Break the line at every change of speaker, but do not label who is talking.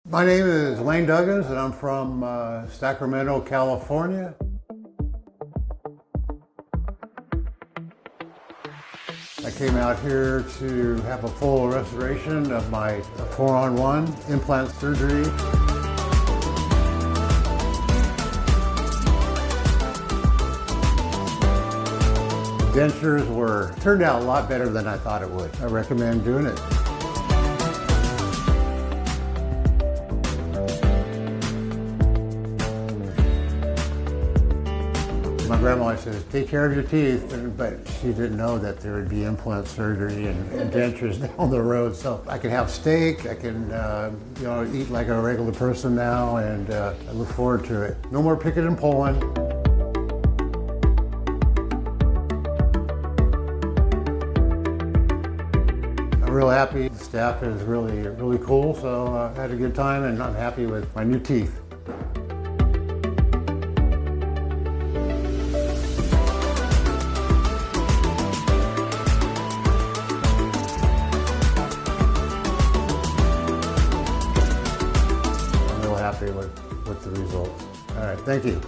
My name is Lane Duggins, and I'm from Sacramento, California. I came out here to have a full restoration of my 4-on-1 implant surgery. Dentures turned out a lot better than I thought it would. I recommend doing it. My grandma says, take care of your teeth, but she didn't know that there would be implant surgery and dentures down the road. So I can have steak, I can eat like a regular person now, and I look forward to it. No more picking and pulling. I'm real happy. The staff is really cool, so I had a good time, and I'm happy with my new teeth. Happy with the results. All right, thank you.